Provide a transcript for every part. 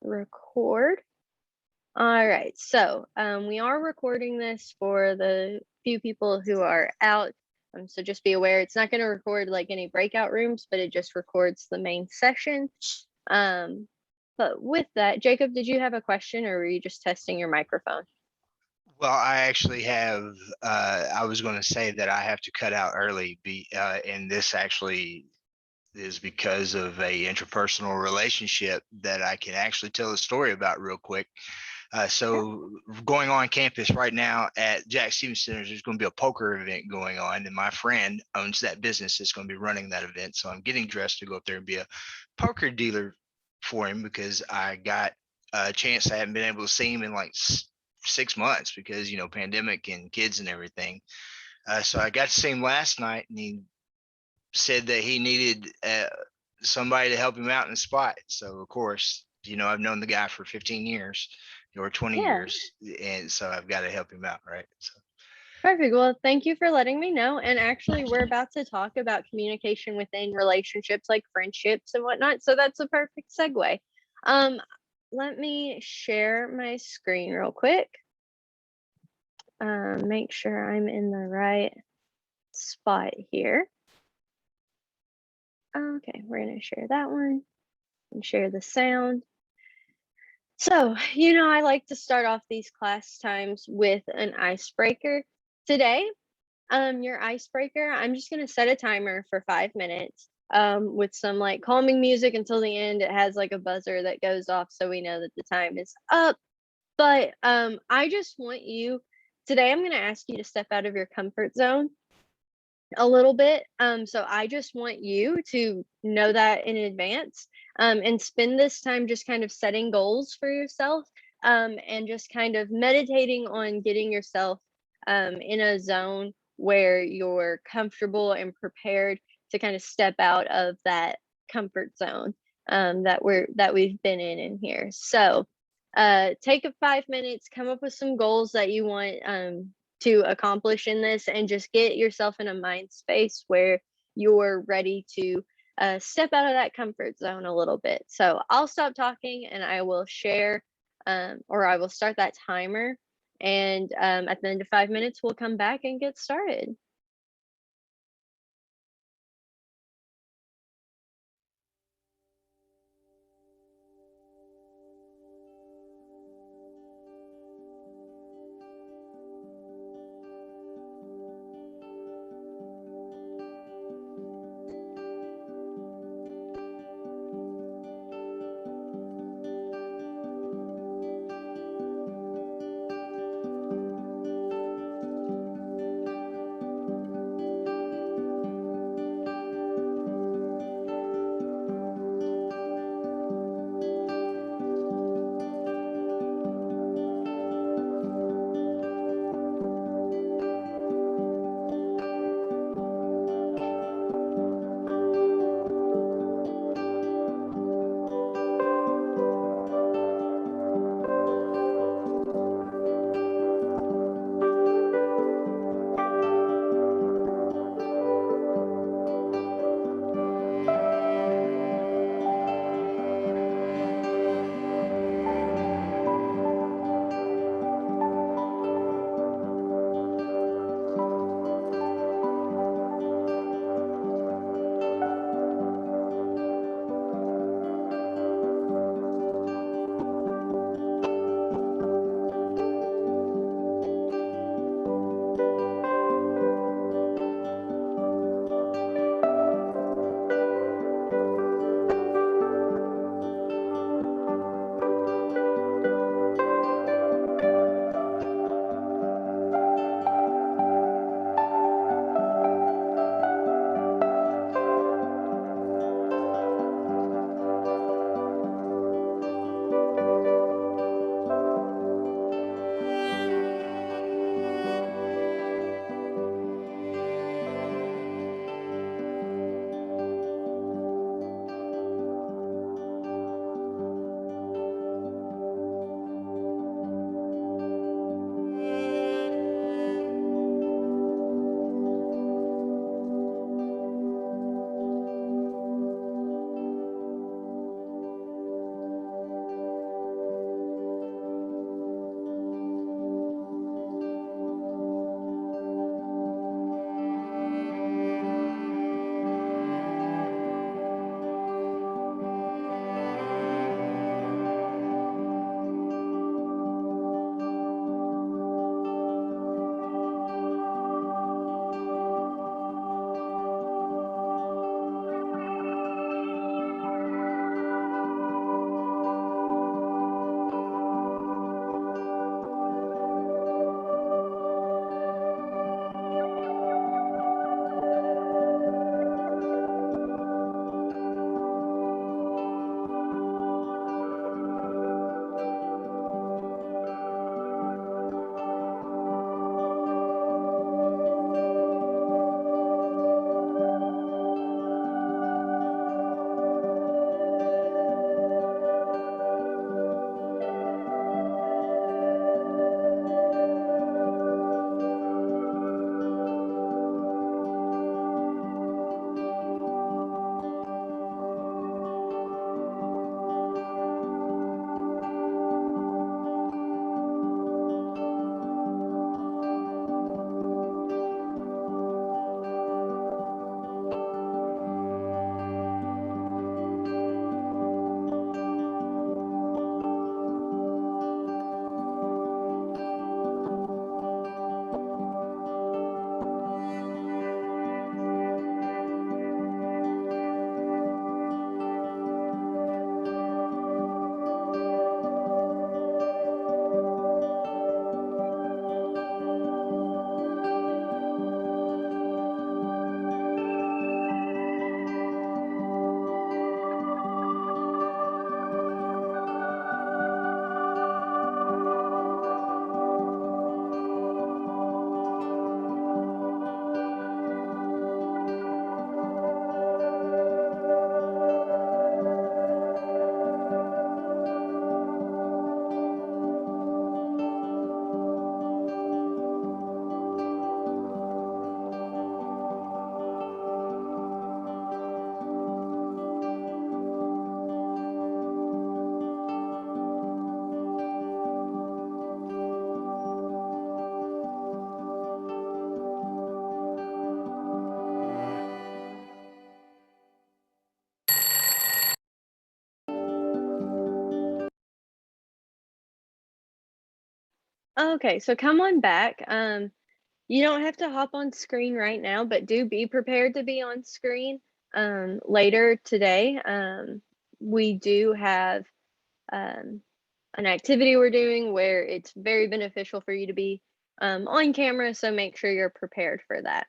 Record. All right, so we are recording this for the few people who are out. So just be aware, it's not going to record like any breakout rooms, but it just records the main session. But with that, Jacob, did you have a question or were you just testing your microphone? Well, I actually have. I was going to say that I have to cut out early, and this actually is because of a interpersonal relationship that I can actually tell a story about real quick. Yeah. So, going on campus right now at Jack Stevens Center, there's going to be a poker event going on, and my friend owns that business that's going to be running that event. So I'm getting dressed to go up there and be a poker dealer for him because I got a chance. I haven't been able to see him in like 6 months because pandemic and kids and everything. So I got to see him last night, and he said that he needed somebody to help him out in the spot. So of course, I've known the guy for 15 years or 20 Yeah. years, and so I've got to help him out, right? So Perfect. Well, thank you for letting me know. And actually, we're about to talk about communication within relationships like friendships and whatnot. So that's a perfect segue. Um, Let me share my screen real quick. Make sure I'm in the right spot here. Okay, we're going to share that one and share the sound. So, I like to start off these class times with an icebreaker. Today, your icebreaker, I'm just gonna set a timer for 5 minutes, with some like calming music until the end. It has like a buzzer that goes off so we know that the time is up. But I just want you today, I'm gonna ask you to step out of your comfort zone a little bit. So I just want you to know that in advance, and spend this time just kind of setting goals for yourself, and just kind of meditating on getting yourself in a zone where you're comfortable and prepared to kind of step out of that comfort zone, that we've been in here. So take 5 minutes, come up with some goals that you want to accomplish in this, and just get yourself in a mind space where you're ready to step out of that comfort zone a little bit. So I'll stop talking and I will share, or I will start that timer. And at the end of 5 minutes, we'll come back and get started. Okay, so come on back. You don't have to hop on screen right now, but do be prepared to be on screen later today. We do have um, an activity we're doing where it's very beneficial for you to be on camera, so make sure you're prepared for that.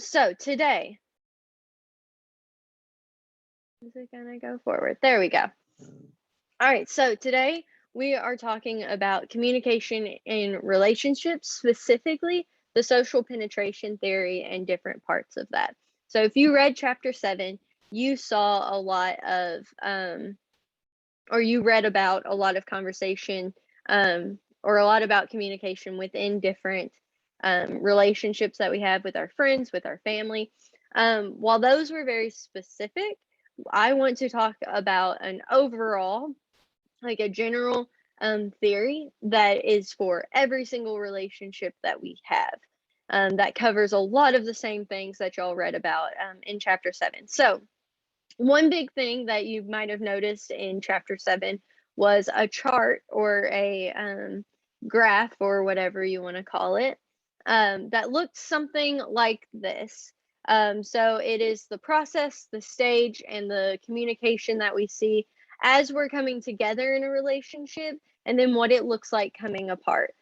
So today, is it gonna go forward? There we go. All right, so today we are talking about communication in relationships, specifically the social penetration theory and different parts of that. So if you read chapter 7, you saw a lot of, or you read about a lot of conversation, or a lot about communication within different relationships that we have with our friends, with our family. While those were very specific, I want to talk about an overall, like a general theory that is for every single relationship that we have. That covers a lot of the same things that y'all read about in chapter 7. So, one big thing that you might have noticed in chapter 7 was a chart or a graph or whatever you want to call it that looked something like this. So it is the process, the stage, and the communication that we see as we're coming together in a relationship, and then what it looks like coming apart.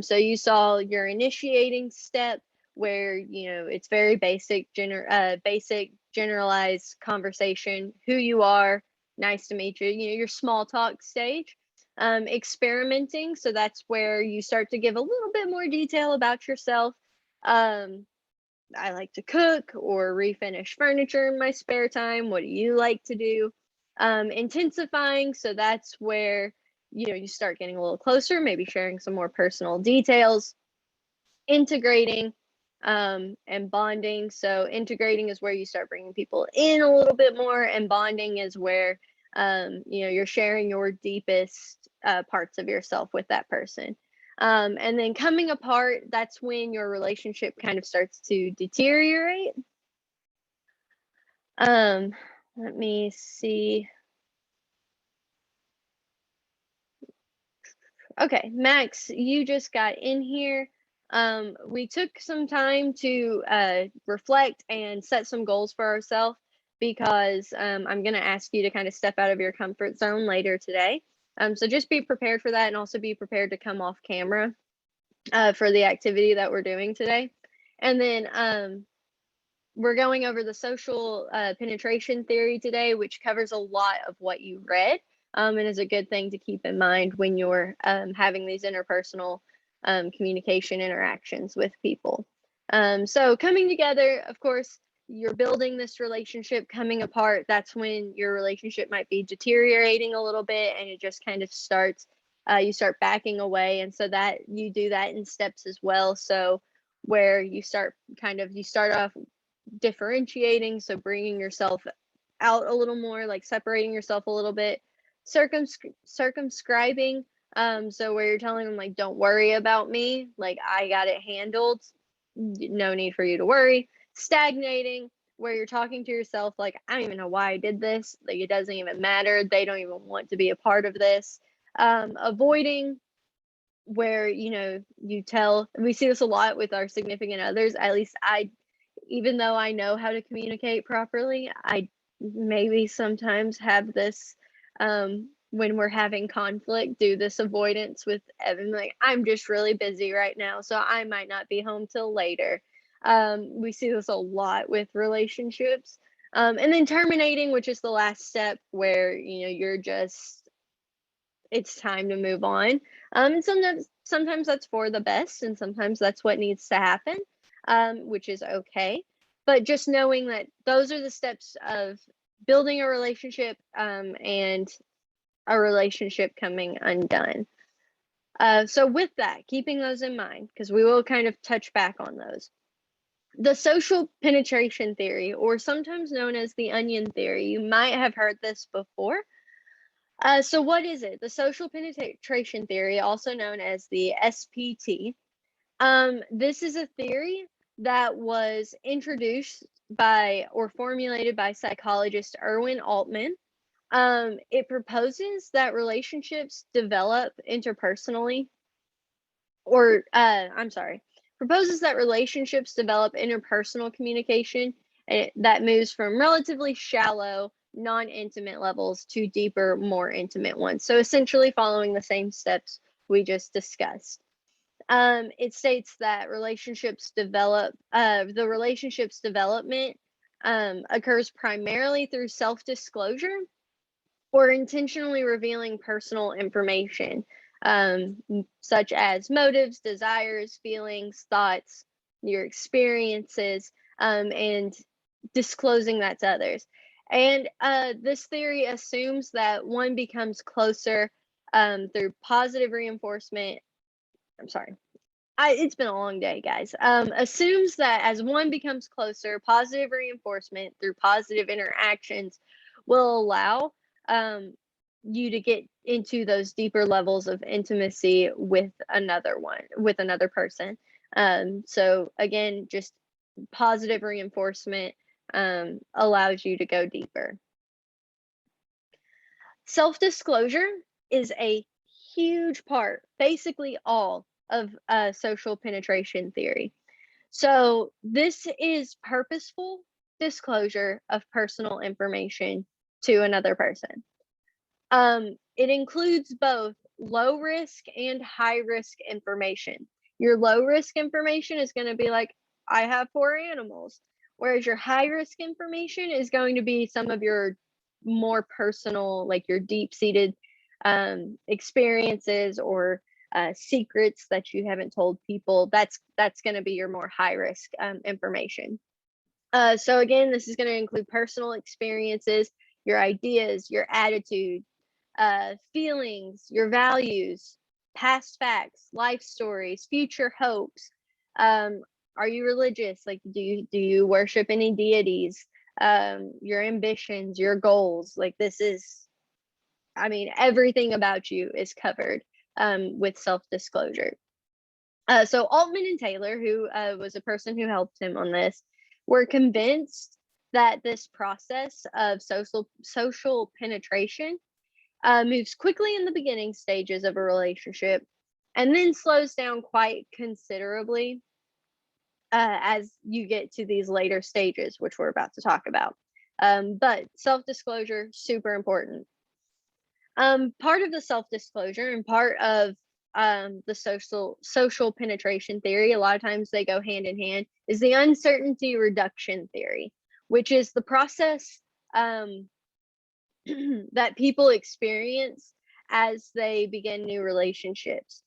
So you saw your initiating step, where it's very basic, basic generalized conversation, who you are, nice to meet you, your small talk stage. Experimenting, so that's where you start to give a little bit more detail about yourself. I like to cook or refinish furniture in my spare time. What do you like to do? Intensifying, so that's where you start getting a little closer, maybe sharing some more personal details. Integrating, and bonding. So integrating is where you start bringing people in a little bit more, and bonding is where you're sharing your deepest parts of yourself with that person. And then coming apart, that's when your relationship kind of starts to deteriorate. Um, Let me see. Okay, Max, you just got in here. We took some time to reflect and set some goals for ourselves, because I'm going to ask you to kind of step out of your comfort zone later today. So just be prepared for that, and also be prepared to come off camera for the activity that we're doing today. And then we're going over the social penetration theory today, which covers a lot of what you read, and is a good thing to keep in mind when you're having these interpersonal communication interactions with people. So coming together, of course, you're building this relationship. Coming apart, that's when your relationship might be deteriorating a little bit, and it just kind of starts, you start backing away. And so that you do that in steps as well. So where you start off differentiating, so bringing yourself out a little more, like separating yourself a little bit. Circumscribing, so where you're telling them, like, don't worry about me, like, I got it handled, no need for you to worry. Stagnating, where you're talking to yourself like, I don't even know why I did this, like, it doesn't even matter, they don't even want to be a part of this. Avoiding, where we see this a lot with our significant others. At least I, even though I know how to communicate properly, I maybe sometimes have this, when we're having conflict, do this avoidance with Evan, like, I'm just really busy right now, so I might not be home till later. We see this a lot with relationships. And then terminating, which is the last step, where you're just, it's time to move on. And sometimes that's for the best, and sometimes that's what needs to happen, which is okay. But just knowing that those are the steps of building a relationship, and a relationship coming undone. So with that, keeping those in mind, because we will kind of touch back on those. The social penetration theory, or sometimes known as the onion theory, you might have heard this before. So what is it? The social penetration theory, also known as the SPT. This is a theory that was introduced by, or formulated by, psychologist Erwin Altman. It proposes that relationships develop interpersonally proposes that relationships develop interpersonal communication that moves from relatively shallow, non-intimate levels to deeper, more intimate ones. So essentially following the same steps we just discussed. It states that the relationship's development occurs primarily through self-disclosure or intentionally revealing personal information, such as motives, desires, feelings, thoughts, your experiences, and disclosing that to others. And this theory assumes that one becomes closer through positive reinforcement. I'm sorry. It's been a long day, guys. Assumes that as one becomes closer, positive reinforcement through positive interactions will allow you to get into those deeper levels of intimacy with another person. So again, just positive reinforcement allows you to go deeper. Self-disclosure is a huge part, basically all of social penetration theory. So this is purposeful disclosure of personal information to another person. It includes both low risk and high risk information. Your low risk information is going to be like, I have 4 animals, whereas your high risk information is going to be some of your more personal, like your deep seated experiences or secrets that you haven't told people. That's going to be your more high risk information. So again, this is going to include personal experiences, your ideas, your attitude, feelings, your values, past facts, life stories, future hopes. Are you religious? Like, do you worship any deities? Your ambitions, your goals. Like, this is, I mean, everything about you is covered with self-disclosure. So Altman and Taylor, who was a person who helped him on this, were convinced that this process of social penetration moves quickly in the beginning stages of a relationship and then slows down quite considerably as you get to these later stages, which we're about to talk about. But self-disclosure, super important. Part of the self-disclosure and part of the social penetration theory, a lot of times they go hand in hand, is the uncertainty reduction theory, which is the process that people experience as they begin new relationships.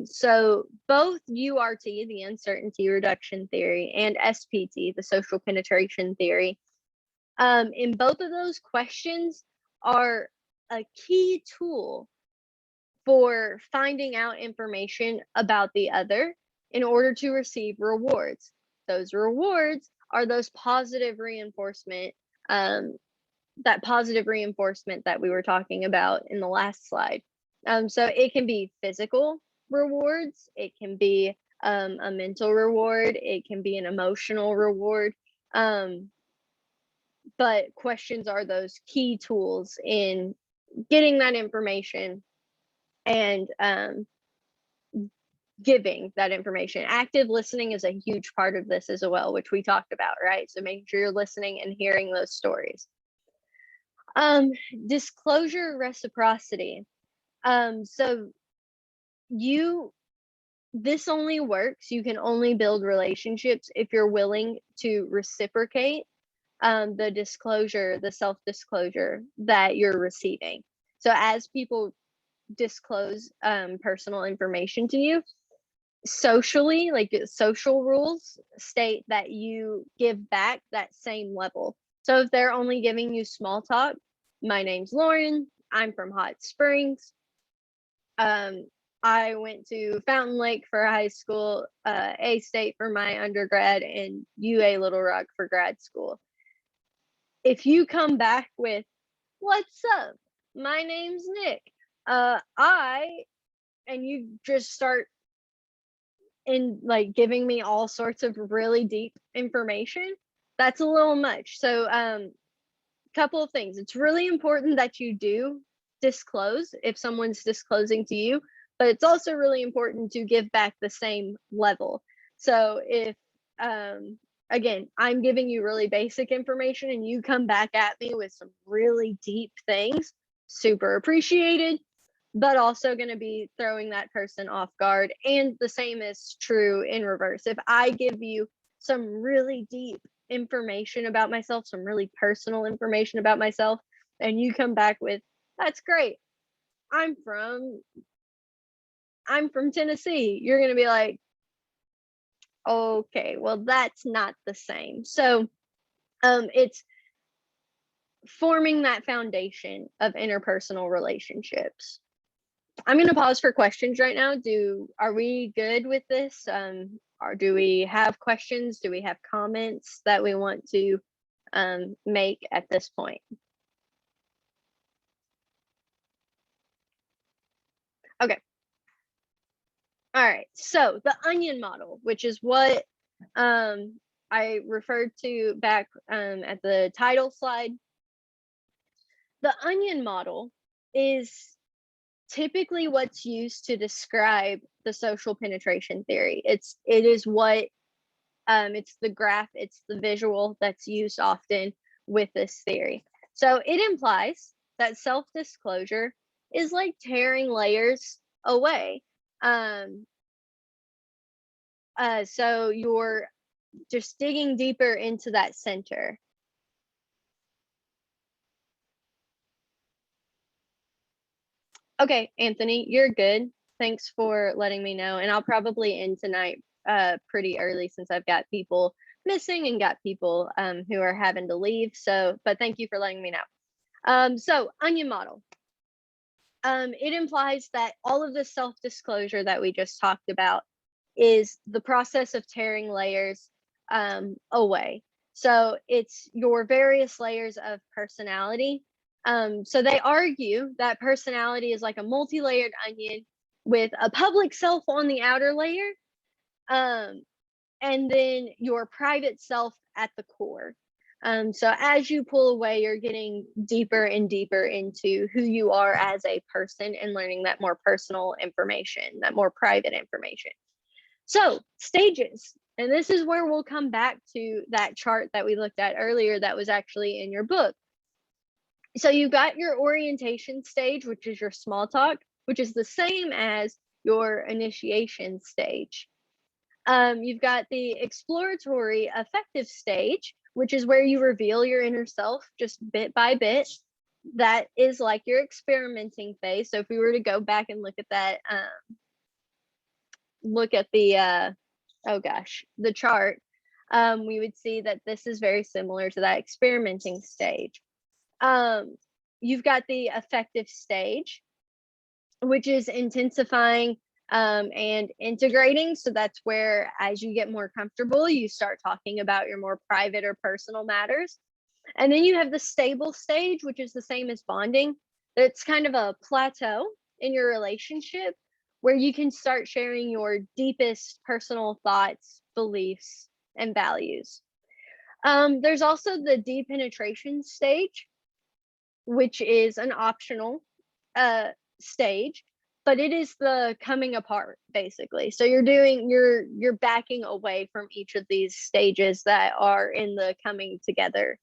So both URT, the uncertainty reduction theory, and SPT, the social penetration theory, in both of those questions are a key tool for finding out information about the other in order to receive rewards. Those rewards are those positive reinforcement, that positive reinforcement that we were talking about in the last slide. So it can be physical rewards, it can be a mental reward, it can be an emotional reward. But questions are those key tools in getting that information and giving that information. Active listening is a huge part of this as well, which we talked about, right? So making sure you're listening and hearing those stories. Disclosure reciprocity. So this only works, you can only build relationships if you're willing to reciprocate the disclosure, the self-disclosure that you're receiving. So as people disclose personal information to you, socially, like social rules state that you give back that same level. So if they're only giving you small talk, my name's Lauren, I'm from Hot Springs. I went to Fountain Lake for high school, A-State for my undergrad, and UA Little Rock for grad school. If you come back with, what's up? My name's Nick. And you just start in like giving me all sorts of really deep information, that's a little much. So couple of things. It's really important that you do disclose if someone's disclosing to you, but it's also really important to give back the same level. So if, again, I'm giving you really basic information and you come back at me with some really deep things, super appreciated, but also going to be throwing that person off guard. And the same is true in reverse. If I give you some really deep information about myself, some really personal information about myself, and you come back with, that's great, I'm from Tennessee, you're going to be like, okay, well, that's not the same. So it's forming that foundation of interpersonal relationships. I'm going to pause for questions right now. Are we good with this? Or do we have questions? Do we have comments that we want to make at this point? Okay. All right. So the onion model, which is what I referred to back at the title slide. The onion model is typically what's used to describe the social penetration theory. It is what it's the graph, it's the visual that's used often with this theory. So it implies that self-disclosure is like tearing layers away. So you're just digging deeper into that center. Okay, Anthony, you're good. Thanks for letting me know. And I'll probably end tonight pretty early since I've got people missing and got people who are having to leave. So, but thank you for letting me know. So onion model. It implies that all of the self-disclosure that we just talked about is the process of tearing layers away. So it's your various layers of personality. So they argue that personality is like a multi-layered onion with a public self on the outer layer, and then your private self at the core. So as you pull away, you're getting deeper and deeper into who you are as a person and learning that more personal information, that more private information. So stages, and this is where we'll come back to that chart that we looked at earlier that was actually in your book. So you've got your orientation stage, which is your small talk, which is the same as your initiation stage. You've got the exploratory affective stage, which is where you reveal your inner self just bit by bit. That is like your experimenting phase. So if we were to go back and look at that, look at the, the chart, we would see that this is very similar to that experimenting stage. You've got the affective stage, which is intensifying and integrating. So that's where, as you get more comfortable, you start talking about your more private or personal matters. And then you have the stable stage, which is the same as bonding. It's kind of a plateau in your relationship where you can start sharing your deepest personal thoughts, beliefs, and values. There's also the deep penetration stage, which is an optional stage, but it is the coming apart basically. So you're backing away from each of these stages that are in the coming together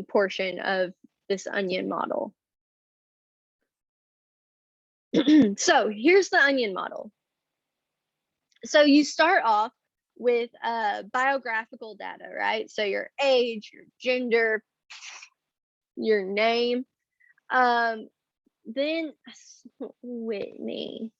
portion of this onion model. So here's the onion model. So you start off with biographical data, right? So your age, your gender, your name. Then Whitney.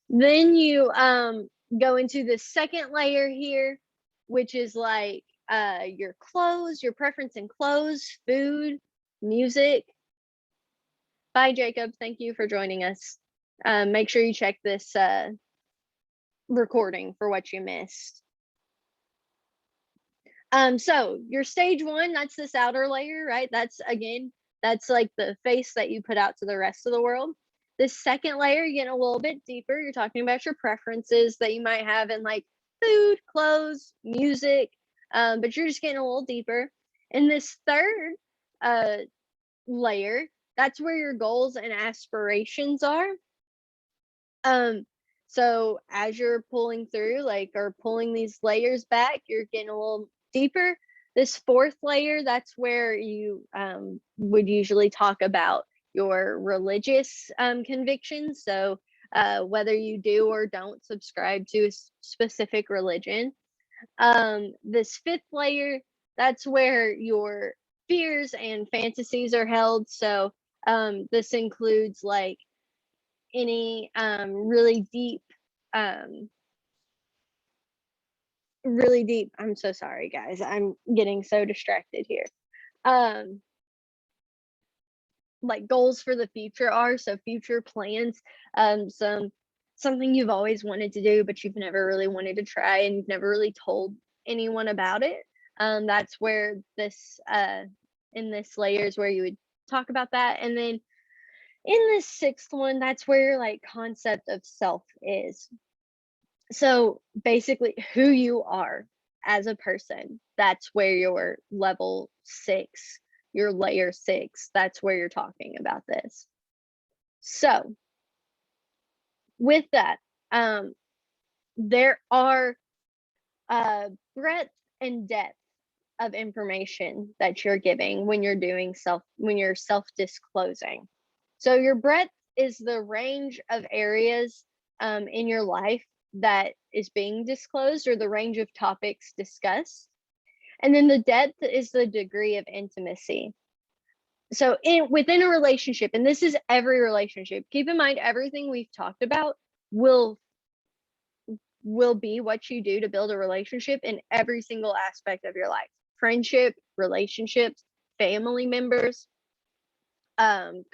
Then you go into the second layer here, which is like your clothes, your preference in clothes, food, music. Bye, Jacob. Thank you for joining us. Make sure you check this recording for what you missed. So your stage one, that's this outer layer, right? That's like the face that you put out to the rest of the world. This second layer, you're getting a little bit deeper. You're talking about your preferences that you might have in like food, clothes, music, but you're just getting a little deeper. And this third layer, that's where your goals and aspirations are. Um, so as you're pulling through, like, or pulling these layers back, you're getting a little deeper. This fourth layer, that's where you would usually talk about your religious convictions. So whether you do or don't subscribe to a specific religion. This fifth layer, that's where your fears and fantasies are held. So this includes like any um really deep, I'm so sorry guys, I'm getting so distracted here. um like goals for the future are, so future plans, something you've always wanted to do but you've never really wanted to try and you've never really told anyone about it. That's where this in this layers where you would talk about that. And then in this sixth one, that's where your like concept of self is. So basically who you are as a person, that's where your level 6, your layer 6, that's where you're talking about this. So with that, um there are breadth and depth of information that you're giving when you're doing when you're self disclosing. So your breadth is the range of areas in your life that is being disclosed, or the range of topics discussed. And then the depth is the degree of intimacy. So within a relationship, and this is every relationship, keep in mind everything we've talked about will be what you do to build a relationship in every single aspect of your life. Friendship, relationships, family members,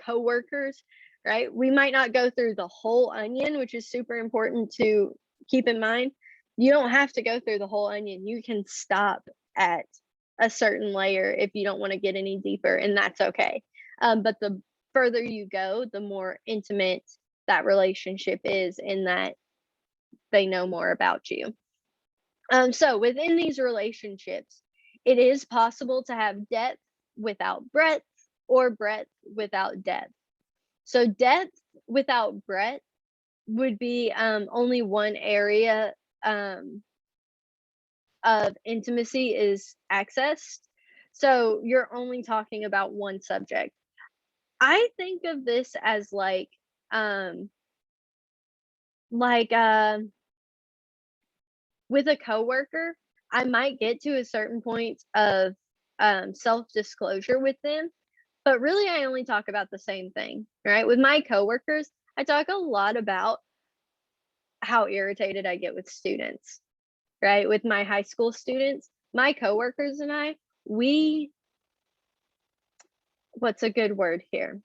coworkers, right? We might not go through the whole onion, which is super important to keep in mind. You don't have to go through the whole onion. You can stop at a certain layer if you don't want to get any deeper, and that's okay. But the further you go, the more intimate that relationship is, in that they know more about you. So within these relationships, it is possible to have depth without breadth, or breadth without depth. So depth without breadth would be only one area of intimacy is accessed. So you're only talking about one subject. I think of this as um like with a coworker, I might get to a certain point of self-disclosure with them, but really I only talk about the same thing, right? With my coworkers, I talk a lot about how irritated I get with students, right? With my high school students, my coworkers and I, we what's a good word here?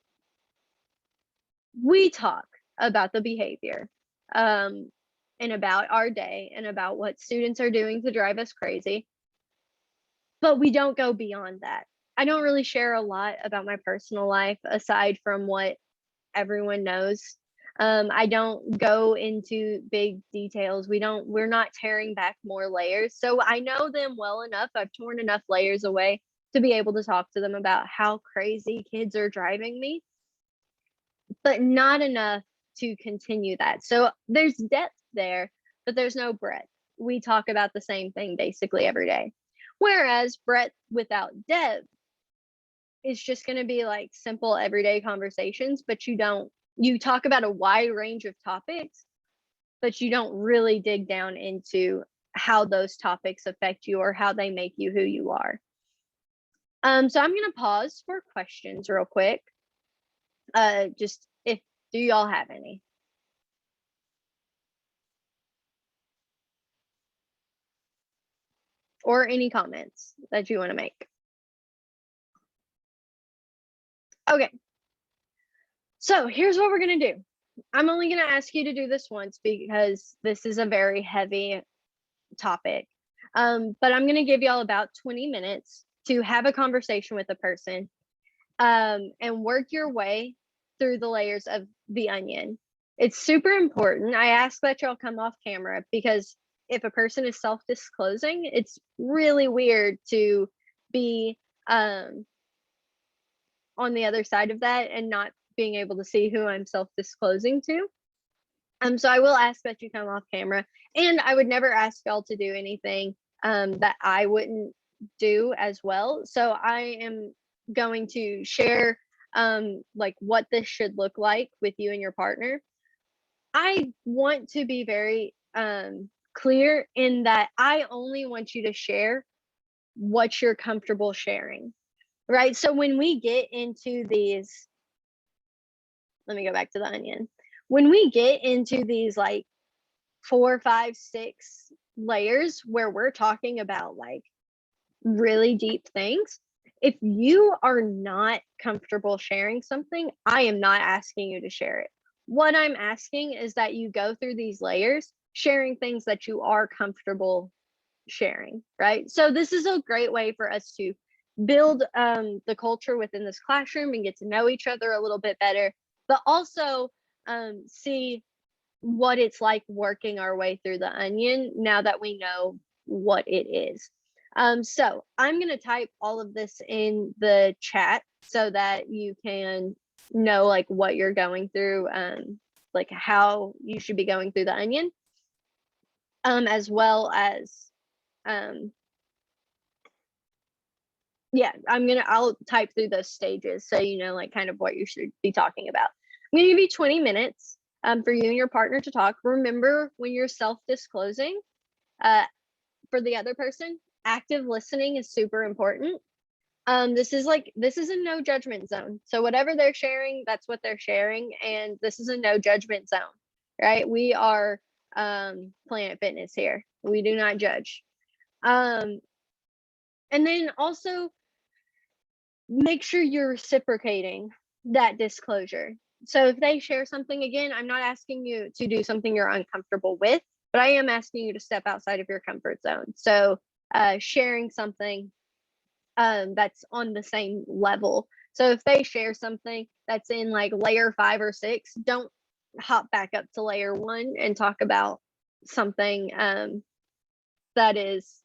We talk about the behavior, um, and about our day and about what students are doing to drive us crazy. But we don't go beyond that. I don't really share a lot about my personal life aside from what everyone knows. I don't go into big details. We're not tearing back more layers. So I know them well enough. I've torn enough layers away to be able to talk to them about how crazy kids are driving me, but not enough to continue that. So there's depth there, but there's no breadth. We talk about the same thing basically every day. Whereas breadth without depth is just going to be like simple everyday conversations, but you talk about a wide range of topics, but you don't really dig down into how those topics affect you or how they make you who you are. So I'm going to pause for questions real quick. Just if do y'all have any? Or any comments that you want to make? Okay. So here's what we're going to do. I'm only going to ask you to do this once because this is a very heavy topic. But I'm going to give y'all about 20 minutes to have a conversation with a person, and work your way through the layers of the onion. It's super important. I ask that y'all come off camera because if a person is self disclosing, it's really weird to be on the other side of that and not being able to see who I'm self disclosing to. So I will ask that you come off camera, and I would never ask y'all to do anything that I wouldn't do as well. So I am going to share like what this should look like with you and your partner. I want to be very clear in that I only want you to share what you're comfortable sharing, right? So when we get into these, let me go back to the onion. When we get into these like 4, 5, 6 layers where we're talking about like really deep things, if you are not comfortable sharing something, I am not asking you to share it. What I'm asking is that you go through these layers, sharing things that you are comfortable sharing, right? So this is a great way for us to build the culture within this classroom and get to know each other a little bit better, but also see what it's like working our way through the onion now that we know what it is. So I'm going to type all of this in the chat so that you can know like what you're going through, like how you should be going through the onion, as well as, yeah, I'll type through those stages so you know like kind of what you should be talking about. I'm going to give you 20 minutes for you and your partner to talk. Remember, when you're self-disclosing, for the other person, active listening is super important. This is a no judgment zone. So whatever they're sharing, that's what they're sharing, and this is a no judgment zone, right? We are Planet Fitness here. We do not judge. And then also make sure you're reciprocating that disclosure. So if they share something, again, I'm not asking you to do something you're uncomfortable with, but I am asking you to step outside of your comfort zone. So sharing something that's on the same level. So if they share something that's in like layer 5 or 6, don't hop back up to layer 1 and talk about something that is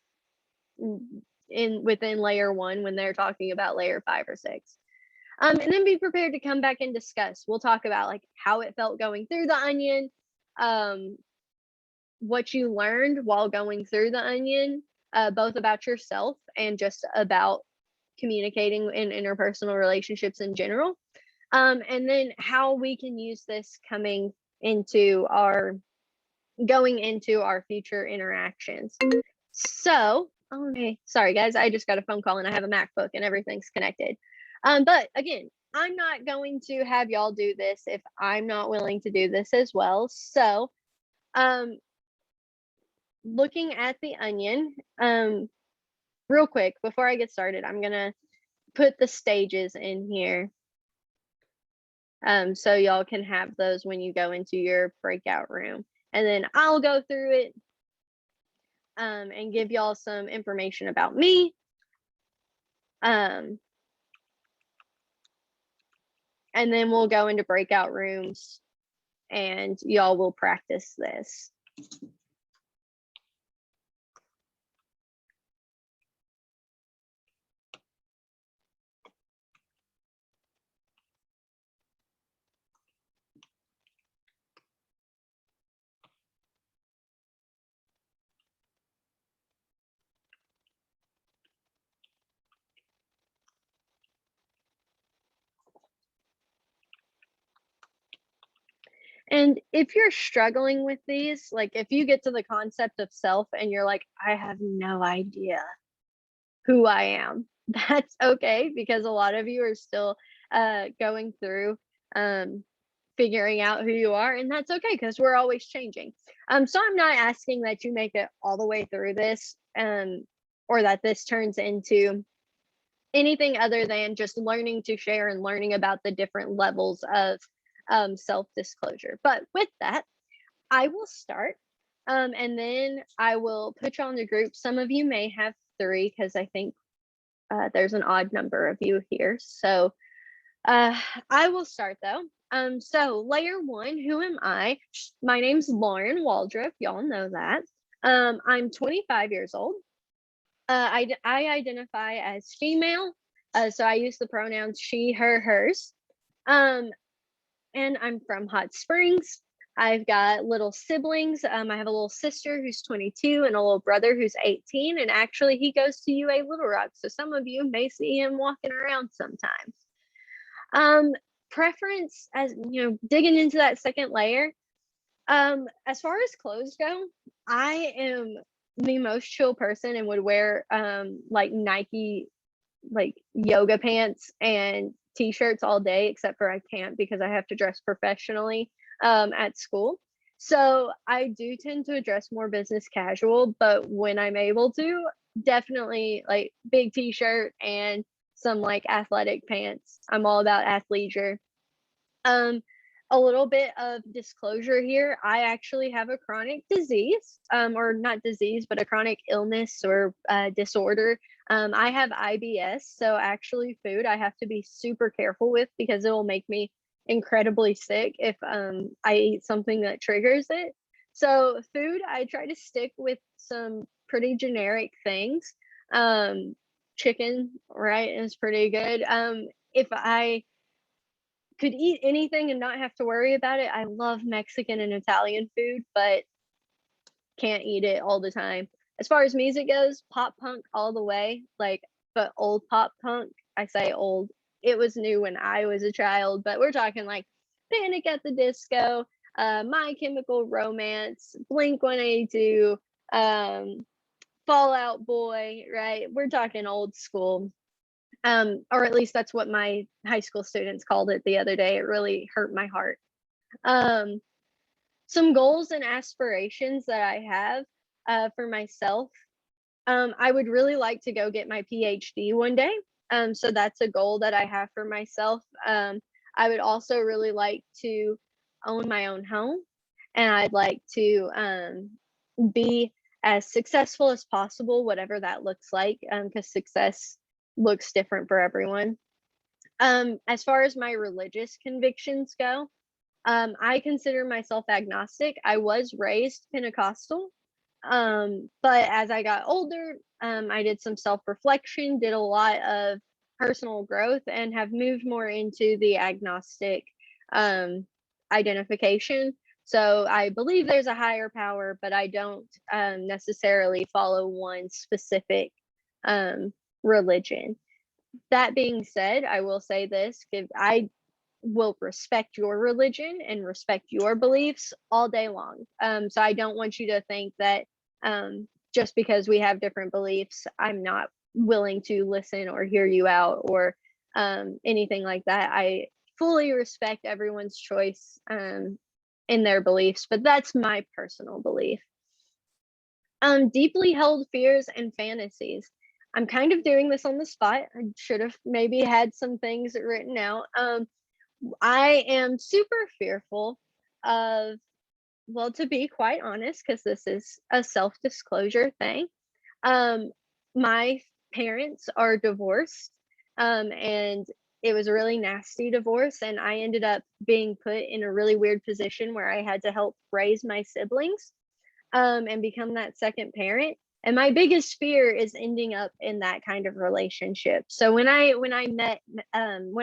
within layer 1 when they're talking about layer 5 or 6. And then be prepared to come back and discuss. We'll talk about like how it felt going through the onion, what you learned while going through the onion, both about yourself and just about communicating in interpersonal relationships in general. And then how we can use this going into our future interactions. So, okay, sorry guys, I just got a phone call and I have a MacBook and everything's connected. But again, I'm not going to have y'all do this if I'm not willing to do this as well. So, looking at the onion, real quick, before I get started, I'm gonna put the stages in here. So y'all can have those when you go into your breakout room. And then I'll go through it and give y'all some information about me. And then we'll go into breakout rooms and y'all will practice this. And if you're struggling with these, like if you get to the concept of self and you're like, I have no idea who I am, that's okay, because a lot of you are still going through figuring out who you are, and that's okay because we're always changing. So I'm not asking that you make it all the way through this or that this turns into anything other than just learning to share and learning about the different levels of self-disclosure. But with that, I will start and then I will put you on the group. Some of you may have 3 because I think there's an odd number of you here. So I will start though. So layer 1, who am I? My name's Lauren Waldrop. Y'all know that. I'm 25 years old. I identify as female. So I use the pronouns she, her, hers. And I'm from Hot Springs. I've got little siblings. I have a little sister who's 22 and a little brother who's 18. And actually, he goes to UA Little Rock. So some of you may see him walking around sometimes. Preference, as you know, digging into that second layer. As far as clothes go, I am the most chill person and would wear like Nike like yoga pants and t-shirts all day, except for I can't because I have to dress professionally at school. So I do tend to dress more business casual, but when I'm able to, definitely like big t-shirt and some like athletic pants. I'm all about athleisure. Um, a little bit of disclosure here. I actually have a chronic disease, or not disease, but a chronic illness or disorder. I have IBS, so actually food I have to be super careful with because it will make me incredibly sick if I eat something that triggers it. So food, I try to stick with some pretty generic things. Chicken, right, is pretty good. If I could eat anything and not have to worry about it, I love Mexican and Italian food, but can't eat it all the time. As far as music goes, pop punk all the way, like, but old pop punk. I say old. It was new when I was a child, but we're talking like Panic at the Disco, My Chemical Romance, Blink 182, Fall Out Boy, right? We're talking old school. Or at least that's what my high school students called it the other day. It really hurt my heart. Um, some goals and aspirations that I have for myself. I would really like to go get my PhD one day. So that's a goal that I have for myself. I would also really like to own my own home, and I'd like to be as successful as possible, whatever that looks like, because success looks different for everyone. As far as my religious convictions go, I consider myself agnostic. I was raised Pentecostal, but as I got older, I did some self reflection, did a lot of personal growth, and have moved more into the agnostic um, identification. So I believe there's a higher power, but I don't necessarily follow one specific religion. That being said, I will say this: if I will respect your religion and respect your beliefs all day long. So I don't want you to think that just because we have different beliefs, I'm not willing to listen or hear you out or anything like that. I fully respect everyone's choice in their beliefs, but that's my personal belief. Deeply held fears and fantasies. I'm kind of doing this on the spot. I should have maybe had some things written out. I am super fearful of, well, to be quite honest, because this is a self-disclosure thing. My parents are divorced, and it was a really nasty divorce, and I ended up being put in a really weird position where I had to help raise my siblings, and become that second parent. And my biggest fear is ending up in that kind of relationship. So when I met Evan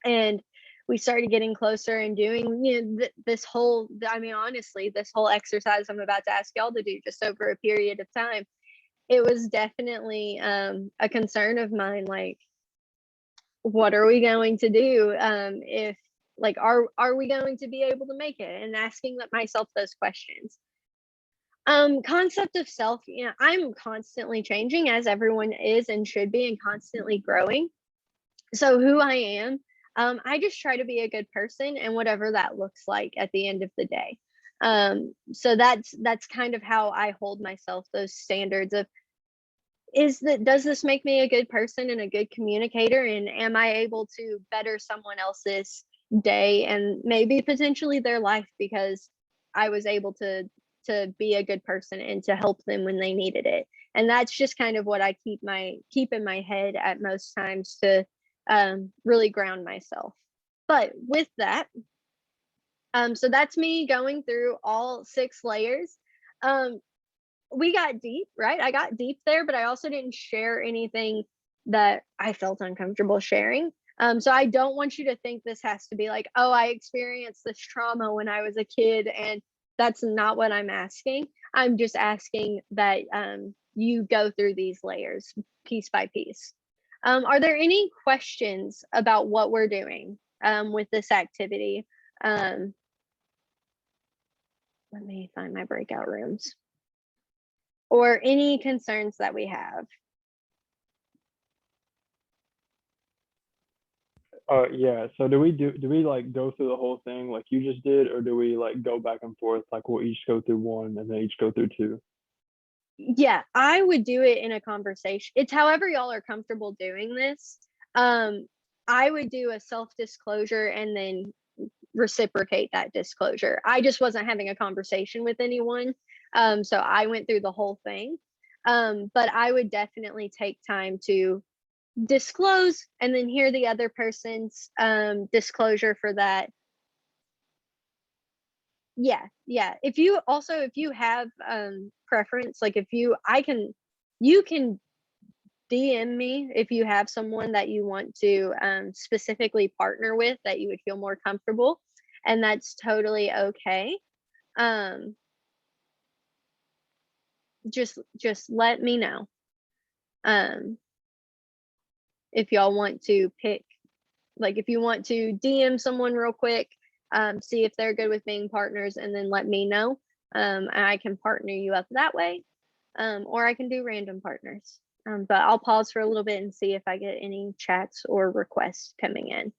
and we started getting closer and doing this whole, I mean, honestly, this whole exercise I'm about to ask y'all to do just over a period of time, it was definitely a concern of mine, like, what are we going to do if, like, are we going to be able to make it, and asking myself those questions. Concept of self, I'm constantly changing, as everyone is and should be, and constantly growing. So who I am, I just try to be a good person, and whatever that looks like at the end of the day. So that's kind of how I hold myself, those standards of, does this make me a good person and a good communicator, and am I able to better someone else's day and maybe potentially their life because I was able to be a good person and to help them when they needed it. And that's just kind of what I keep in my head at most times to really ground myself. But with that, so that's me going through all 6 layers. We got deep, right? I got deep there, but I also didn't share anything that I felt uncomfortable sharing. So I don't want you to think this has to be like, oh, I experienced this trauma when I was a kid, and that's not what I'm asking. I'm just asking that you go through these layers piece by piece. Are there any questions about what we're doing with this activity? Let me find my breakout rooms. Or any concerns that we have. Yeah. So do we like go through the whole thing like you just did, or do we like go back and forth? Like we'll each go through one and then each go through two. Yeah, I would do it in a conversation. It's however y'all are comfortable doing this. I would do a self-disclosure and then reciprocate that disclosure. I just wasn't having a conversation with anyone. So I went through the whole thing. But I would definitely take time to disclose and then hear the other person's disclosure for that. Yeah, if you have preference, like if you I can you can DM me if you have someone that you want to specifically partner with that you would feel more comfortable, and that's totally okay. um just let me know um if y'all want to pick, like if you want to DM someone real quick, see if they're good with being partners, and then let me know, and I can partner you up that way, or I can do random partners. But I'll pause for a little bit and see if I get any chats or requests coming in.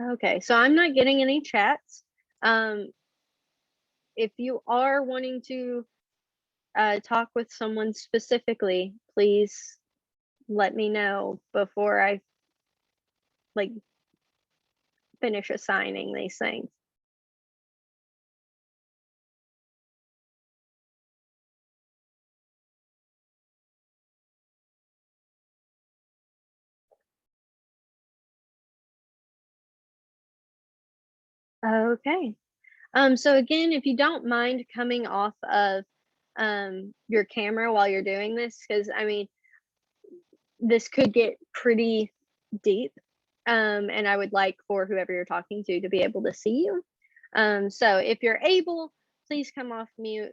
Okay, so I'm not getting any chats. If you are wanting to talk with someone specifically, please let me know before I like finish assigning these things. Okay. So again, if you don't mind coming off of your camera while you're doing this, because I mean, this could get pretty deep. And I would like for whoever you're talking to be able to see you. So if you're able, please come off mute,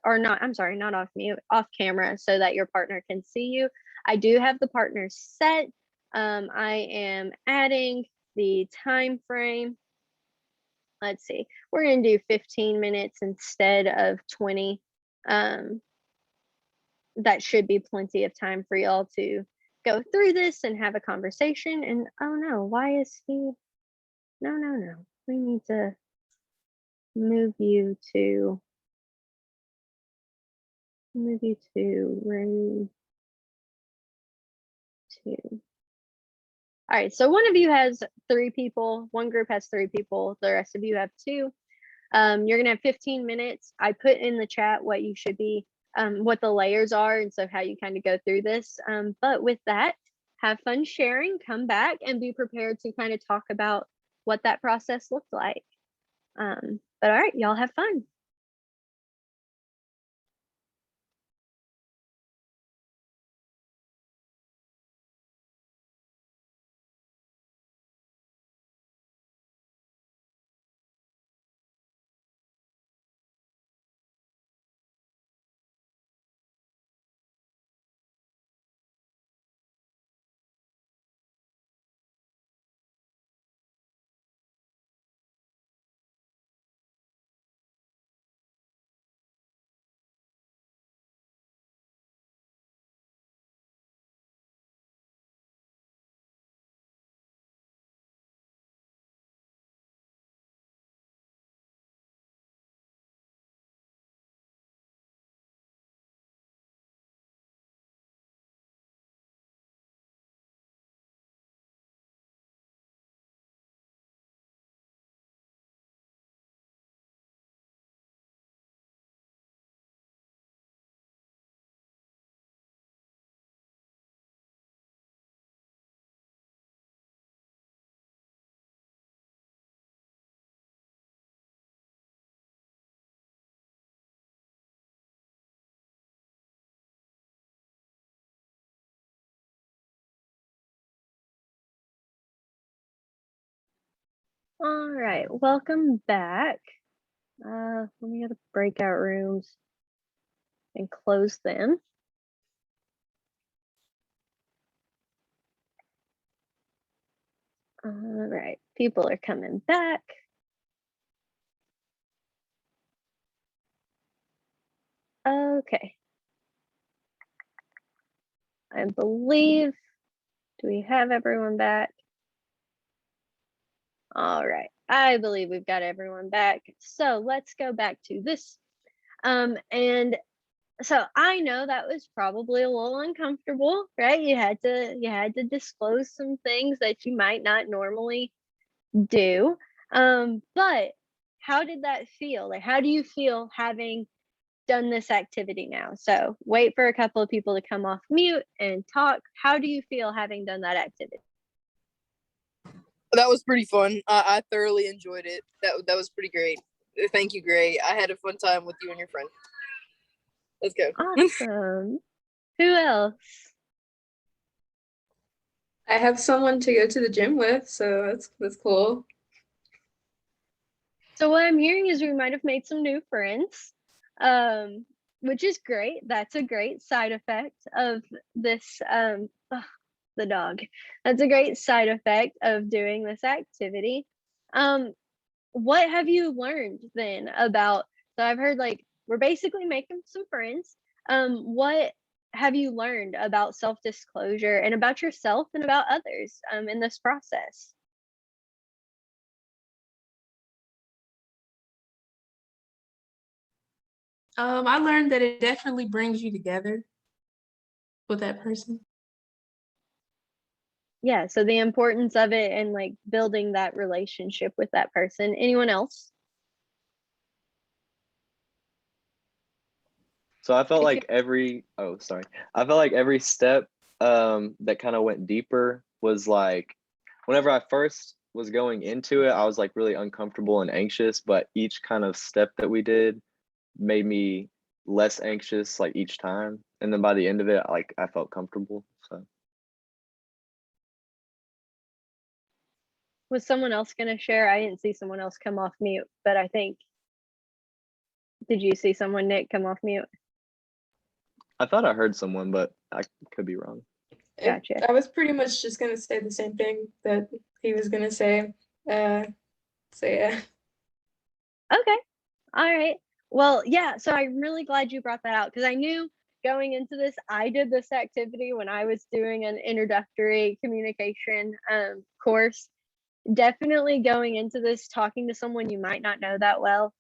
or not, I'm sorry, not off mute, off camera, so that your partner can see you. I do have the partners set. I am adding the time frame. Let's see, we're going to do 15 minutes instead of 20. That should be plenty of time for y'all to go through this and have a conversation. And oh no, why is he? No. We need to move you to room 2. All right, so one of you has 3 people, one group has 3 people, the rest of you have 2. You're gonna have 15 minutes. I put in the chat what you should be, what the layers are, and so how you kind of go through this. But with that, have fun sharing, come back and be prepared to kind of talk about what that process looked like. But all right, y'all have fun. All right, welcome back. Let me go to breakout rooms and close them. All right, people are coming back. Okay. I believe, do we have everyone back? All right, I believe we've got everyone back. So let's go back to this. And so I know that was probably a little uncomfortable, right? You had to disclose some things that you might not normally do. But how did that feel? Like, how do you feel having done this activity now? So wait for a couple of people to come off mute and talk. How do you feel having done that activity? That was pretty fun. I thoroughly enjoyed it. That was pretty great. Thank you, Gray. I had a fun time with you and your friend. Let's go. Awesome. Who else? I have someone to go to the gym with, so that's cool. So what I'm hearing is we might have made some new friends, which is great. That's a great side effect of this, the dog. That's a great side effect of doing this activity. What have you learned then about, so I've heard like we're basically making some friends. What have you learned about self-disclosure and about yourself and about others in this process? I learned that it definitely brings you together with that person. Yeah, so the importance of it and like building that relationship with that person. Anyone else? So I felt If like I felt like every step that kind of went deeper was like whenever I first was going into it, I was like really uncomfortable and anxious, but each kind of step that we did made me less anxious like each time. And then by the end of it, like I felt comfortable. So Was someone else going to share? I didn't see someone else come off mute, but I think, did you see someone, Nick, come off mute? I thought I heard someone, but I could be wrong. Gotcha. I was pretty much just gonna say the same thing that he was gonna say. So yeah. Okay. All right. Well, yeah, so I'm really glad you brought that out because I knew going into this, I did this activity when I was doing an introductory communication course. Definitely going into this, talking to someone you might not know that well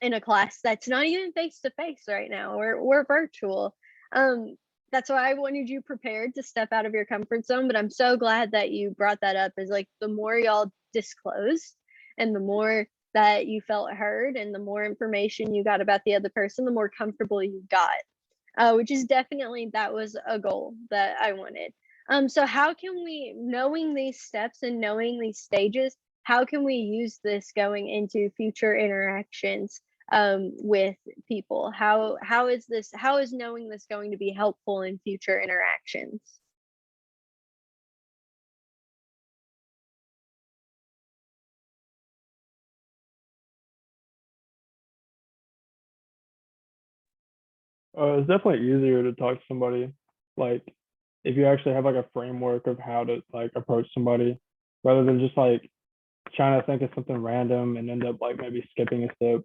in a class that's not even face to face right now. We're virtual. That's why I wanted you prepared to step out of your comfort zone. But I'm so glad that you brought that up. Is like the more y'all disclosed and the more that you felt heard and the more information you got about the other person, the more comfortable you got. Which is definitely, that was a goal that I wanted. So how can we, knowing these steps and knowing these stages, how can we use this going into future interactions with people? How is knowing this going to be helpful in future interactions? It's definitely easier to talk to somebody, like if you actually have like a framework of how to like approach somebody, rather than just like trying to think of something random and end up like maybe skipping a step.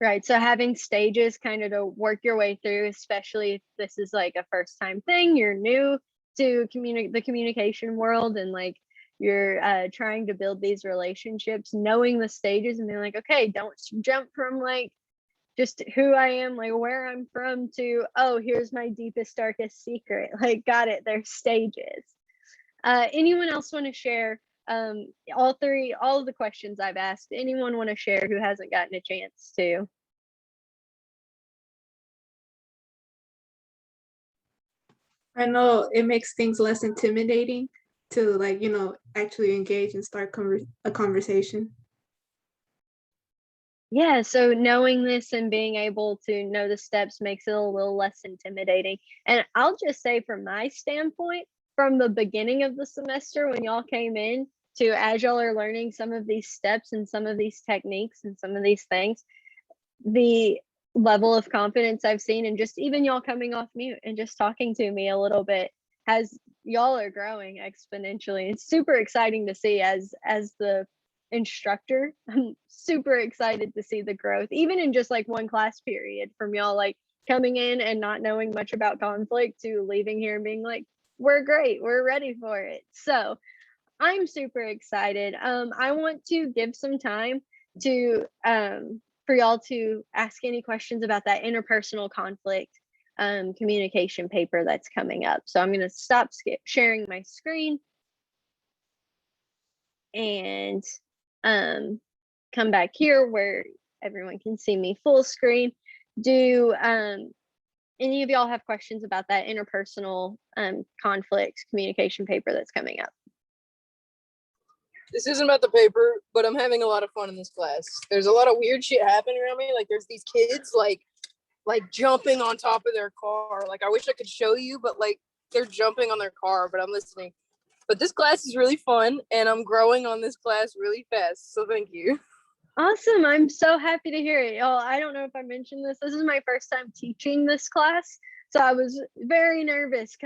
Right. So having stages kind of to work your way through, especially if this is like a first time thing, you're new to the communication world and like you're trying to build these relationships, knowing the stages and being like, okay, don't jump from like just who I am, like where I'm from to, oh, here's my deepest, darkest secret. Like, got it. There's stages. Anyone else want to share all of the questions I've asked? Anyone want to share who hasn't gotten a chance to? I know it makes things less intimidating to like, actually engage and start a conversation. Yeah, so knowing this and being able to know the steps makes it a little less intimidating. And I'll just say from my standpoint, from the beginning of the semester when y'all came in to as y'all are learning some of these steps and some of these techniques and some of these things, the level of confidence I've seen, and just even y'all coming off mute and just talking to me a little bit, has y'all are growing exponentially. It's super exciting to see as the instructor. I'm super excited to see the growth, even in just like one class period, from y'all like coming in and not knowing much about conflict to leaving here and being like, we're great, we're ready for it. So I'm super excited. I want to give some time to for y'all to ask any questions about that interpersonal conflict communication paper that's coming up. So I'm going to stop sharing my screen and come back here where everyone can see me full screen. Do any of y'all have questions about that interpersonal conflict communication paper that's coming up? This isn't about the paper, but I'm having a lot of fun in this class. There's a lot of weird shit happening around me. Like there's these kids like jumping on top of their car. Like I wish I could show you, but like they're jumping on their car, but I'm listening. But this class is really fun and I'm growing on this class really fast. So thank you. Awesome. I'm so happy to hear it. Y'all, I don't know if I mentioned this. This is my first time teaching this class. So I was very nervous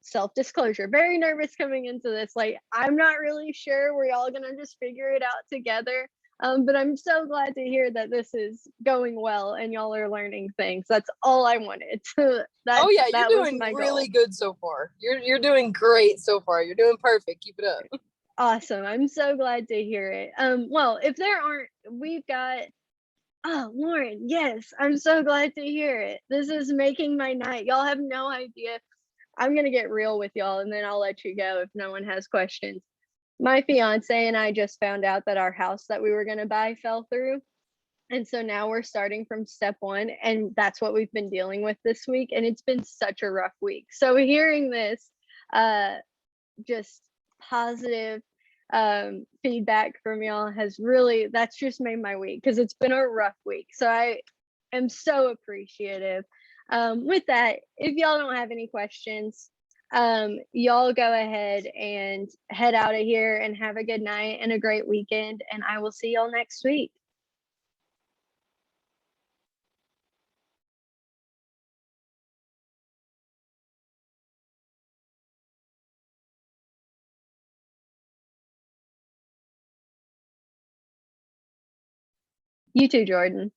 self-disclosure, very nervous coming into this. Like, I'm not really sure we're all gonna just figure it out together. But I'm so glad to hear that this is going well and y'all are learning things. That's all I wanted. Oh yeah, you're doing really good so far. You're doing great so far. You're doing perfect. Keep it up. Awesome. I'm so glad to hear it. Well, if there aren't, we've got, oh, Lauren, yes, I'm so glad to hear it. This is making my night. Y'all have no idea. I'm going to get real with y'all and then I'll let you go if no one has questions. My fiance and I just found out that our house that we were going to buy fell through. And so now we're starting from step one, and that's what we've been dealing with this week. And it's been such a rough week. So hearing this, just positive feedback from y'all has really, that's just made my week, because it's been a rough week. So I am so appreciative. With that, if y'all don't have any questions, y'all go ahead and head out of here and have a good night and a great weekend, and I will see y'all next week. You too, Jordan.